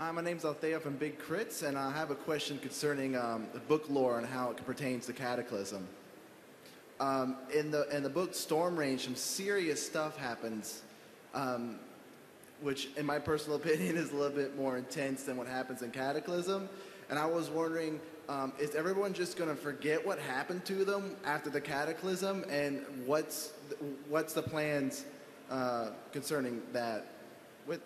Hi, my name's Althea from Big Crits, and I have a question concerning the book lore and how it pertains to Cataclysm. In the book Storm Range, some serious stuff happens, which, in my personal opinion, is a little bit more intense than what happens in Cataclysm. And I was wondering, is everyone just going to forget what happened to them after the Cataclysm, and what's the plans concerning that, with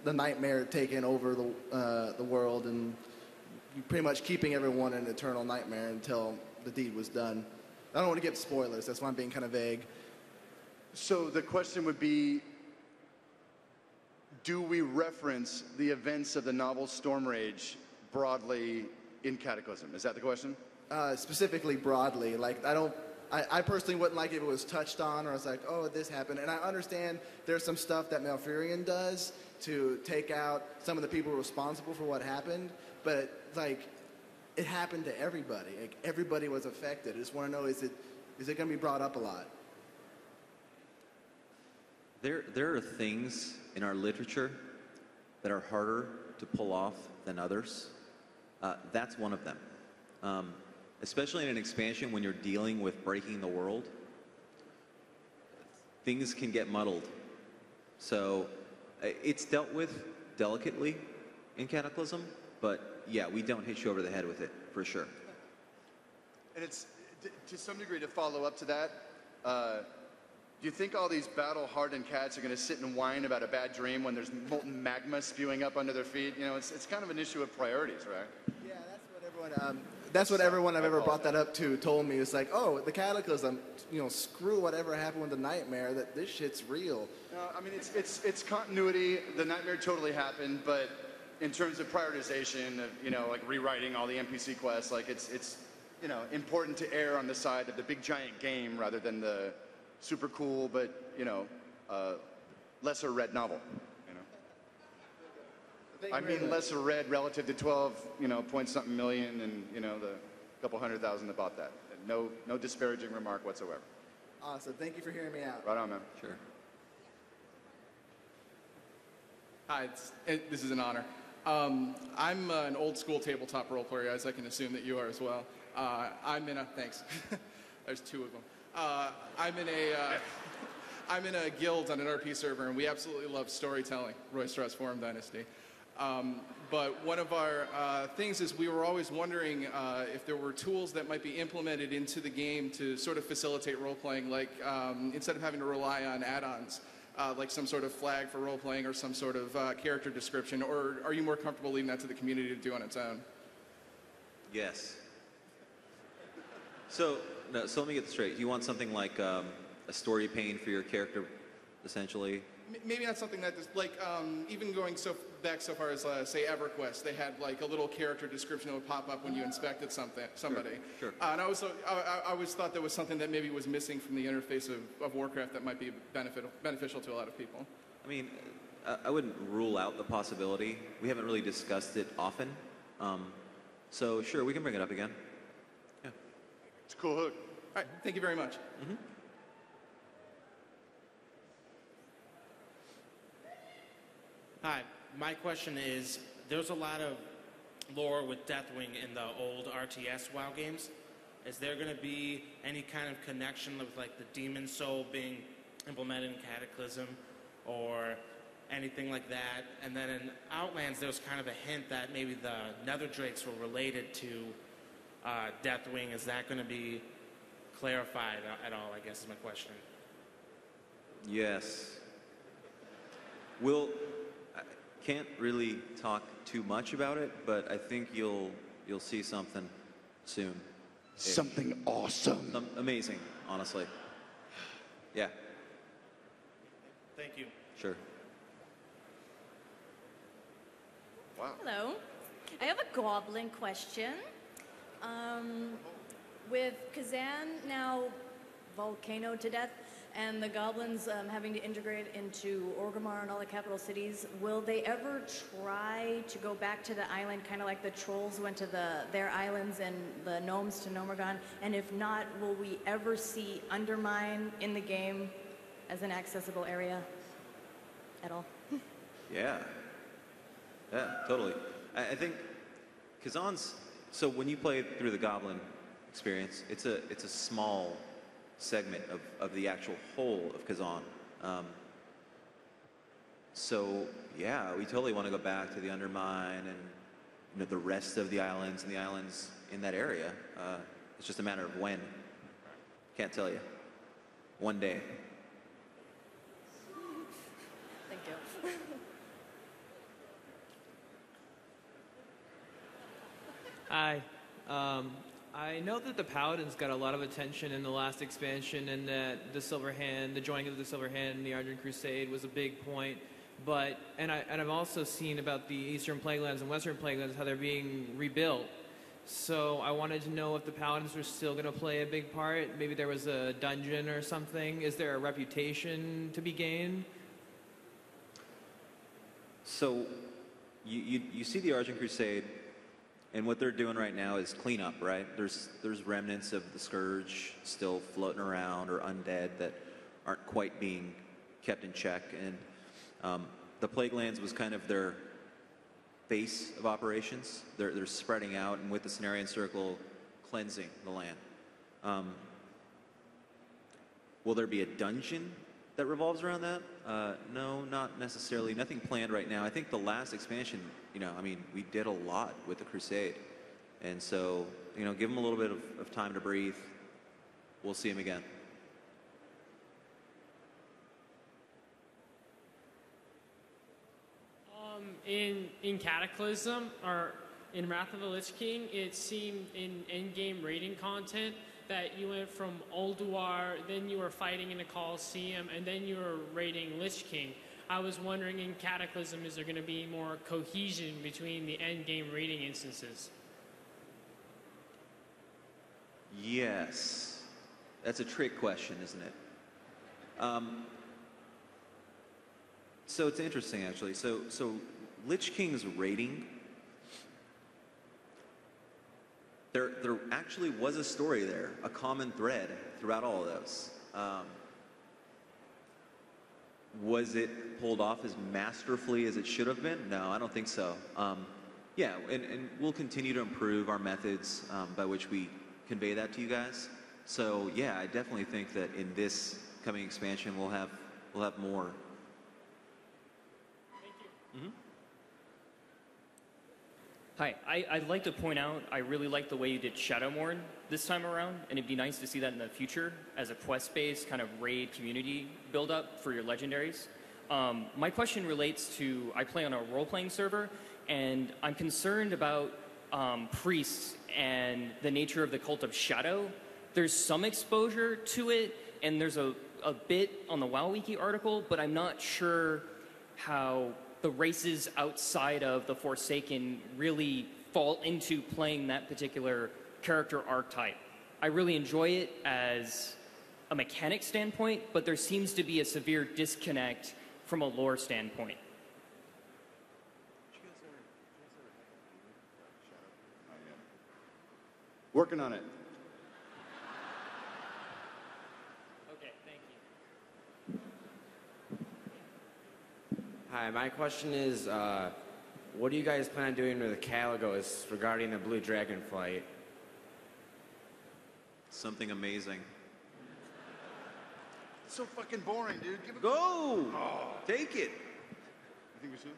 the nightmare taking over the world and pretty much keeping everyone in an eternal nightmare until the deed was done? I don't want to give spoilers. That's why I'm being kind of vague. So the question would be, do we reference the events of the novel Storm Rage broadly in Cataclysm? Is that the question? Specifically broadly. Like, I personally wouldn't like it if it was touched on, or it's like, oh, this happened. And I understand there's some stuff that Malfurion does to take out some of the people responsible for what happened, but like, it happened to everybody. Like, everybody was affected. I just want to know, is it going to be brought up a lot? There are things in our literature that are harder to pull off than others. That's one of them. Especially in an expansion when you're dealing with breaking the world, things can get muddled. So it's dealt with delicately in Cataclysm, but yeah, we don't hit you over the head with it, for sure. And it's, to some degree, to follow up to that, do you think all these battle-hardened cats are going to sit and whine about a bad dream when there's molten magma spewing up under their feet? You know, it's kind of an issue of priorities, right? Yeah, that's what everyone I've ever brought that up to told me. It's like, oh, the Cataclysm, screw whatever happened with the nightmare, that this shit's real. No, I mean, it's continuity. The nightmare totally happened, but in terms of prioritization of, like rewriting all the NPC quests, like it's important to err on the side of the big giant game rather than the super cool but lesser read novel. I mean lesser read relative to 12 point something million and the couple 100,000 that bought that. And no disparaging remark whatsoever. Awesome. Thank you for hearing me out. Right on, man. Sure. Hi, this is an honor. I'm an old school tabletop role player, as I can assume that you are as well. Thanks. There's two of them. I'm in a guild on an RP server, and we absolutely love storytelling, Roystra's Forum Dynasty. But one of our things is we were always wondering if there were tools that might be implemented into the game to sort of facilitate role-playing, like instead of having to rely on add-ons, like some sort of flag for role-playing or some sort of character description, or are you more comfortable leaving that to the community to do on its own? Yes. So let me get this straight. You want something like a story pane for your character, essentially? Maybe not something that, like, even going back so far as, say, EverQuest, they had, like, a little character description that would pop up when you inspected somebody. Sure. And I always thought there was something that maybe was missing from the interface of Warcraft that might be beneficial to a lot of people. I mean, I wouldn't rule out the possibility. We haven't really discussed it often. So, sure, we can bring it up again. Yeah. It's a cool hook. All right, thank you very much. Mm-hmm. Hi, my question is, there's a lot of lore with Deathwing in the old RTS WoW games. Is there going to be any kind of connection with like the Demon Soul being implemented in Cataclysm or anything like that? And then in Outlands, there was kind of a hint that maybe the Nether Drakes were related to Deathwing. Is that going to be clarified at all, I guess is my question. Yes. I can't really talk too much about it, but I think you'll see something soon. Something awesome. Amazing, honestly. Yeah. Thank you. Sure. Wow. Hello. I have a goblin question. With Kazan now volcanoed to death, and the goblins having to integrate into Orgrimmar and all the capital cities, will they ever try to go back to the island, kind of like the trolls went to their islands and the gnomes to Nomergon? And if not, will we ever see Undermine in the game as an accessible area at all? Yeah. Yeah, totally. I think Kazan's, so when you play through the Goblin experience, it's a small segment of the actual whole of Kazan. So yeah, we totally want to go back to the Undermine and the rest of the islands and the islands in that area. It's just a matter of when. Can't tell you. One day. Thank you. Hi. I know that the Paladins got a lot of attention in the last expansion, and that the Silver Hand, the joining of the Silver Hand and the Argent Crusade was a big point. But I've also seen about the Eastern Plaguelands and Western Plaguelands, how they're being rebuilt. So I wanted to know if the Paladins were still going to play a big part. Maybe there was a dungeon or something. Is there a reputation to be gained? So you see the Argent Crusade, and what they're doing right now is cleanup, right? There's remnants of the Scourge still floating around, or undead that aren't quite being kept in check. And the Plaguelands was kind of their base of operations. They're spreading out, and with the Cenarian Circle, cleansing the land. Will there be a dungeon that revolves around that? No, not necessarily. Nothing planned right now. I think the last expansion, we did a lot with the Crusade. And so, give them a little bit of time to breathe. We'll see them again. In Cataclysm, or in Wrath of the Lich King, it seemed in endgame raiding content that you went from Ulduar, then you were fighting in the Colosseum, and then you were raiding Lich King. I was wondering, in Cataclysm, is there going to be more cohesion between the endgame raiding instances? Yes. That's a trick question, isn't it? So it's interesting, actually. So Lich King's raiding, there actually was a story there, a common thread throughout all of those. Was it pulled off as masterfully as it should have been? No, I don't think so. Yeah, and we'll continue to improve our methods by which we convey that to you guys. So yeah, I definitely think that in this coming expansion we'll have more. Thank you. Mm-hmm. Hi, I'd like to point out I really like the way you did Shadowmourne this time around, and it'd be nice to see that in the future as a quest-based kind of raid community build-up for your legendaries. My question relates to, I play on a role-playing server, and I'm concerned about priests and the nature of the cult of Shadow. There's some exposure to it, and there's a bit on the WoW Wiki article, but I'm not sure how the races outside of the Forsaken really fall into playing that particular character archetype. I really enjoy it as a mechanic standpoint, but there seems to be a severe disconnect from a lore standpoint. Working on it. Okay, thank you. Hi, my question is, what do you guys plan on doing with the Caligos regarding the Blue Dragon flight? Something amazing. It's so fucking boring, dude. Give it. Go! Oh. Take it! You think we should?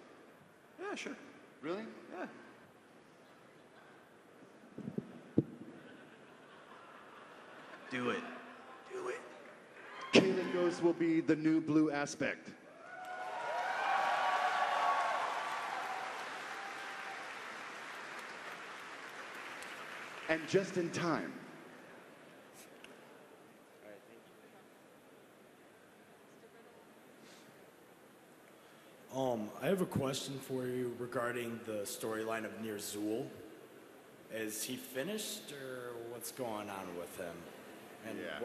Yeah, sure. Really? Yeah. Do it. Do it. Caligos will be the new blue aspect. And just in time. I have a question for you regarding the storyline of Nirzul. Is he finished, or what's going on with him? And Yeah.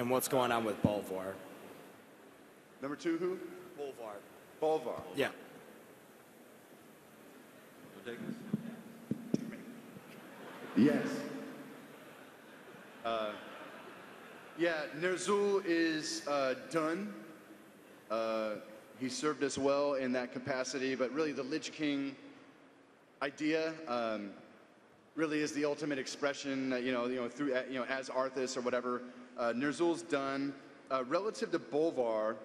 what's going on with Bolvar? Number two, who? Bolvar. Bolvar. Yeah. We'll take this. Yes. Yeah, Nirzul is done. He served us well in that capacity, but really the Lich King idea really is the ultimate expression, through, as Arthas or whatever. Ner'zhul's done. Relative to Bolvar,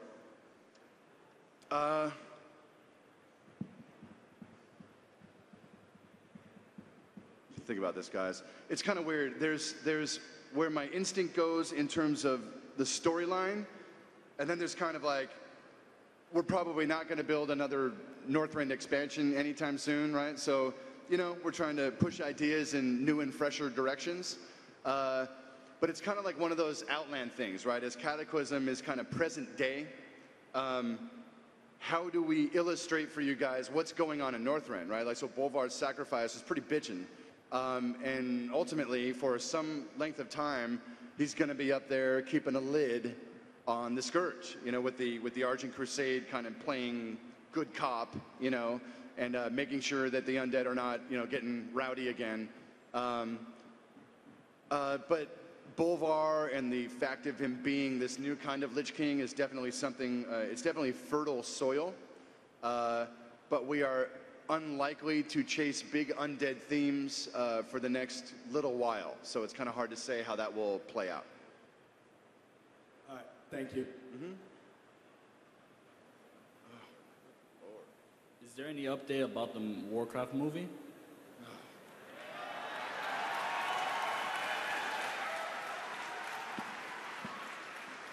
think about this, guys. It's kind of weird. There's where my instinct goes in terms of the storyline, and then there's kind of like, we're probably not going to build another Northrend expansion anytime soon, right? So, we're trying to push ideas in new and fresher directions. But it's kind of like one of those Outland things, right? As Cataclysm is kind of present day, how do we illustrate for you guys what's going on in Northrend, right? Like, so Bolvar's sacrifice is pretty bitchin'. And ultimately, for some length of time, he's going to be up there keeping a lid on the Scourge, with the Argent Crusade kind of playing good cop, and making sure that the undead are not, getting rowdy again. But Bolvar and the fact of him being this new kind of Lich King is definitely something, it's definitely fertile soil. But we are unlikely to chase big undead themes for the next little while. So it's kind of hard to say how that will play out. All right, thank you. Is there any update about the Warcraft movie?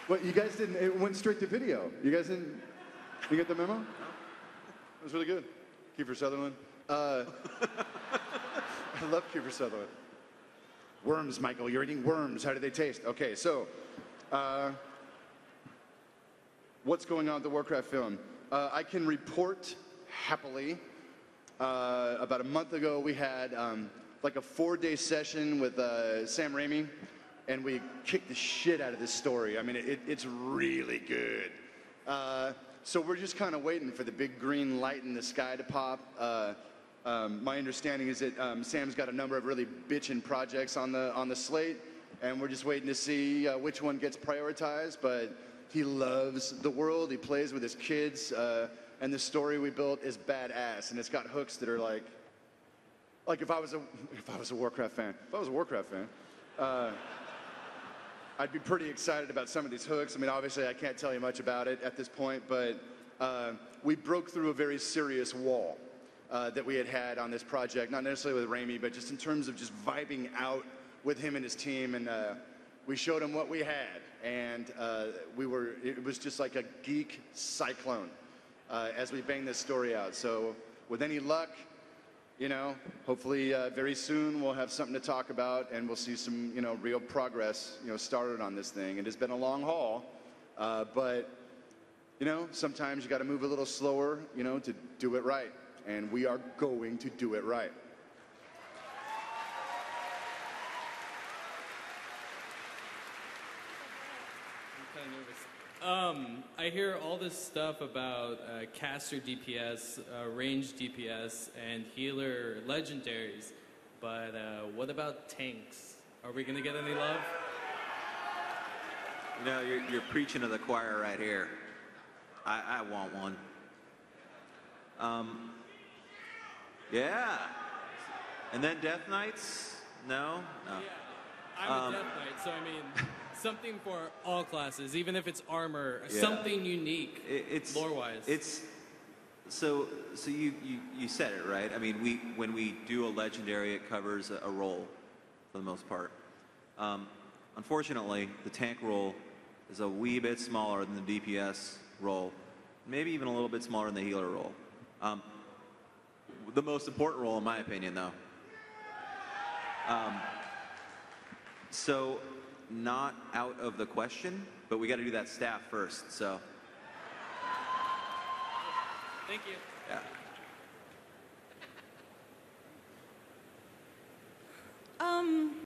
What, you guys didn't, it went straight to video. You guys didn't, you get the memo? It was really good. Kiefer Sutherland. I love Kiefer Sutherland. Worms, Michael, you're eating worms. How do they taste? Okay, so, what's going on with the Warcraft film? I can report happily. About a month ago, we had like a 4-day session with Sam Raimi, and we kicked the shit out of this story. I mean, it's really good. So we're just kind of waiting for the big green light in the sky to pop. My understanding is that Sam's got a number of really bitchin' projects on the slate, and we're just waiting to see which one gets prioritized. But he loves the world. He plays with his kids, and the story we built is badass, and it's got hooks that are like if I was a Warcraft fan, I'd be pretty excited about some of these hooks. I mean, obviously, I can't tell you much about it at this point, but we broke through a very serious wall that we had on this project, not necessarily with Raimi, but just in terms of just vibing out with him and his team, and we showed him what we had, and it was just like a geek cyclone as we banged this story out. So with any luck, hopefully very soon we'll have something to talk about, and we'll see some, real progress, started on this thing. It has been a long haul, but, sometimes you got to move a little slower, to do it right. And we are going to do it right. I'm kind of nervous. I hear all this stuff about caster DPS, range DPS, and healer legendaries, but what about tanks? Are we going to get any love? You're preaching to the choir right here. I want one. Yeah. And then Death Knights? No? Yeah. I'm a Death Knight, so I mean, something for all classes, even if it's armor, something unique, lore-wise. So you said it, right? I mean, when we do a legendary, it covers a role for the most part. Unfortunately, the tank role is a wee bit smaller than the DPS role, maybe even a little bit smaller than the healer role. The most important role, in my opinion, though. So, not out of the question, but we got to do that staff first. So. Thank you. Yeah.